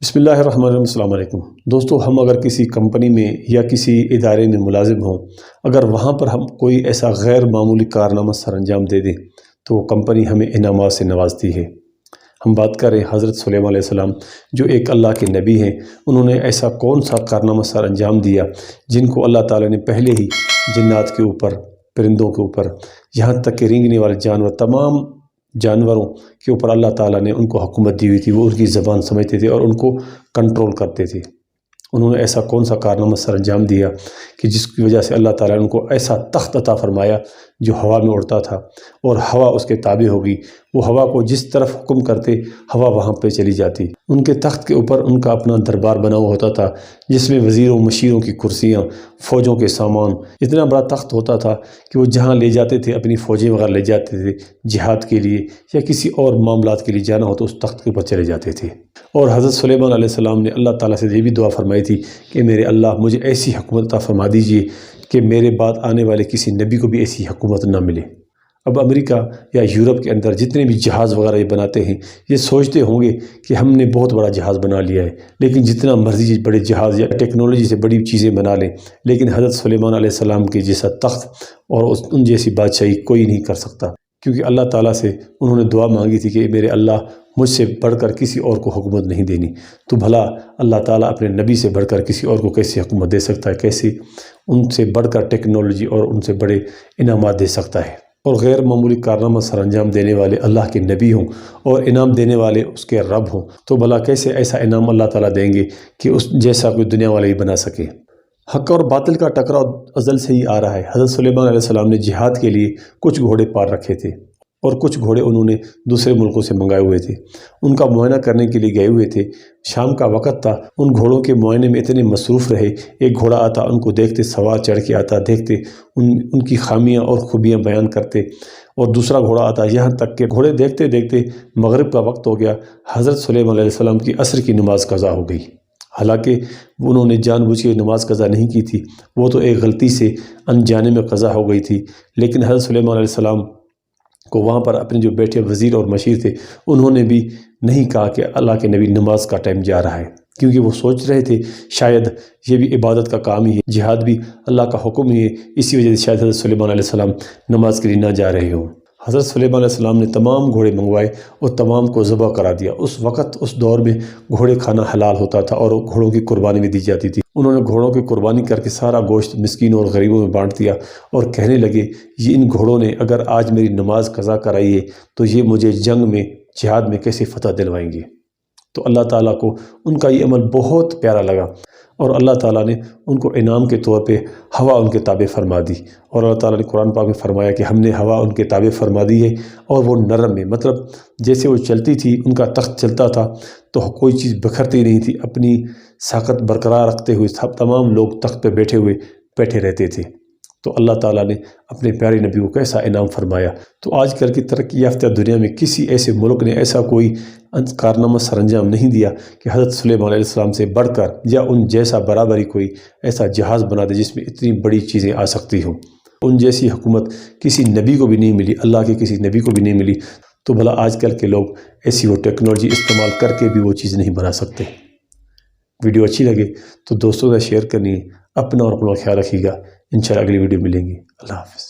بسم اللہ الرحمن الرحیم۔ السلام علیکم دوستو، ہم اگر کسی کمپنی میں یا کسی ادارے میں ملازم ہوں، اگر وہاں پر ہم کوئی ایسا غیر معمولی کارنامہ سر انجام دے دیں تو وہ کمپنی ہمیں انعامات سے نوازتی ہے۔ ہم بات کر رہے ہیں حضرت سلیمان علیہ السلام، جو ایک اللہ کے نبی ہیں۔ انہوں نے ایسا کون سا کارنامہ سر انجام دیا جن کو اللہ تعالیٰ نے پہلے ہی جنات کے اوپر، پرندوں کے اوپر، یہاں تک کہ رینگنے والے جانور، تمام جانوروں کے اوپر اللہ تعالیٰ نے ان کو حکومت دی ہوئی تھی۔ وہ ان کی زبان سمجھتے تھے اور ان کو کنٹرول کرتے تھے۔ انہوں نے ایسا کون سا کارنامہ سر انجام دیا کہ جس کی وجہ سے اللہ تعالیٰ نے ان کو ایسا تخت عطا فرمایا جو ہوا میں اڑتا تھا، اور ہوا اس کے تابع ہوگی۔ وہ ہوا کو جس طرف حکم کرتے، ہوا وہاں پہ چلی جاتی۔ ان کے تخت کے اوپر ان کا اپنا دربار بنا ہوا ہوتا تھا، جس میں وزیروں مشیروں کی کرسیاں، فوجوں کے سامان، اتنا بڑا تخت ہوتا تھا کہ وہ جہاں لے جاتے تھے، اپنی فوجیں وغیرہ لے جاتے تھے جہاد کے لیے یا کسی اور معاملات کے لیے جانا ہو تو اس تخت کے اوپر چلے جاتے تھے۔ اور حضرت سلیمان علیہ السلام نے اللہ تعالیٰ سے یہ بھی دعا فرمائی تھی کہ میرے اللہ، مجھے ایسی حکومت عطا فرما دیجیے کہ میرے بعد آنے والے کسی نبی کو بھی ایسی حکومت نہ ملے۔ اب امریکہ یا یورپ کے اندر جتنے بھی جہاز وغیرہ یہ بناتے ہیں، یہ سوچتے ہوں گے کہ ہم نے بہت بڑا جہاز بنا لیا ہے، لیکن جتنا مرضی بڑے جہاز یا ٹیکنالوجی سے بڑی چیزیں بنا لیں، لیکن حضرت سلیمان علیہ السلام کے جیسا تخت اور ان جیسی بادشاہی کوئی نہیں کر سکتا، کیونکہ اللہ تعالیٰ سے انہوں نے دعا مانگی تھی کہ میرے اللہ، مجھ سے بڑھ کر کسی اور کو حکومت نہیں دینی۔ تو بھلا اللہ تعالیٰ اپنے نبی سے بڑھ کر کسی اور کو کیسے حکومت دے سکتا ہے؟ کیسے ان سے بڑھ کر ٹیکنالوجی اور ان سے بڑے انعامات دے سکتا ہے؟ اور غیر معمولی کارنامہ سر انجام دینے والے اللہ کے نبی ہوں اور انعام دینے والے اس کے رب ہوں، تو بھلا کیسے ایسا انعام اللہ تعالیٰ دیں گے کہ اس جیسا کوئی دنیا والے ہی بنا سکے؟ حق اور باطل کا ٹکراؤ ازل سے ہی آ رہا ہے۔ حضرت سلیمان علیہ السلام نے جہاد کے لیے کچھ گھوڑے پار رکھے تھے اور کچھ گھوڑے انہوں نے دوسرے ملکوں سے منگائے ہوئے تھے، ان کا معائنہ کرنے کے لیے گئے ہوئے تھے۔ شام کا وقت تھا، ان گھوڑوں کے معائنے میں اتنے مصروف رہے، ایک گھوڑا آتا ان کو دیکھتے، سوار چڑھ کے آتا، دیکھتے ان کی خامیاں اور خوبیاں بیان کرتے، اور دوسرا گھوڑا آتا، یہاں تک کہ گھوڑے دیکھتے دیکھتے مغرب کا وقت ہو گیا۔ حضرت سلیمان علیہ السلام کی عصر کی نماز قضا ہو گئی، حالانکہ انہوں نے جان بوجھ کے نماز قضا نہیں کی تھی، وہ تو ایک غلطی سے انجانے میں قضا ہو گئی تھی۔ لیکن حضرت سلیمان علیہ السلام کو وہاں پر اپنے جو بیٹھے وزیر اور مشیر تھے، انہوں نے بھی نہیں کہا کہ اللہ کے نبی نماز کا ٹائم جا رہا ہے، کیونکہ وہ سوچ رہے تھے شاید یہ بھی عبادت کا کام ہی ہے، جہاد بھی اللہ کا حکم ہی ہے، اسی وجہ سے شاید حضرت سلیمان علیہ السلام نماز کے لیے نہ جا رہے ہوں۔ حضرت سلیمان علیہ السلام نے تمام گھوڑے منگوائے اور تمام کو ذبح کرا دیا۔ اس وقت اس دور میں گھوڑے کھانا حلال ہوتا تھا اور گھوڑوں کی قربانی بھی دی جاتی تھی۔ انہوں نے گھوڑوں کی قربانی کر کے سارا گوشت مسکینوں اور غریبوں میں بانٹ دیا، اور کہنے لگے یہ ان گھوڑوں نے اگر آج میری نماز قضا کرائی ہے تو یہ مجھے جنگ میں، جہاد میں کیسے فتح دلوائیں گے؟ تو اللہ تعالیٰ کو ان کا یہ عمل بہت پیارا لگا، اور اللہ تعالیٰ نے ان کو انعام کے طور پہ ہوا ان کے تابع فرما دی۔ اور اللہ تعالیٰ نے قرآن پاک میں فرمایا کہ ہم نے ہوا ان کے تابع فرما دی ہے، اور وہ نرم ہے، مطلب جیسے وہ چلتی تھی، ان کا تخت چلتا تھا تو کوئی چیز بکھرتی نہیں تھی، اپنی ساکت برقرار رکھتے ہوئے تمام لوگ تخت پہ بیٹھے رہتے تھے۔ تو اللہ تعالیٰ نے اپنے پیارے نبی کو کیسا انعام فرمایا۔ تو آج کل کی ترقی یافتہ دنیا میں کسی ایسے ملک نے ایسا کوئی کارنامہ سر انجام نہیں دیا کہ حضرت سلیمان علیہ السلام سے بڑھ کر یا ان جیسا برابری کوئی ایسا جہاز بنا دے جس میں اتنی بڑی چیزیں آ سکتی ہوں۔ ان جیسی حکومت کسی نبی کو بھی نہیں ملی، اللہ کے کسی نبی کو بھی نہیں ملی، تو بھلا آج کل کے لوگ ایسی وہ ٹیکنالوجی استعمال کر کے بھی وہ چیز نہیں بنا سکتے۔ ویڈیو اچھی لگے تو دوستوں کا شیئر کرنی، اپنا اور اپنا خیال رکھیے گا۔ انشاءاللہ اگلی ویڈیو ملیں گی۔ اللہ حافظ۔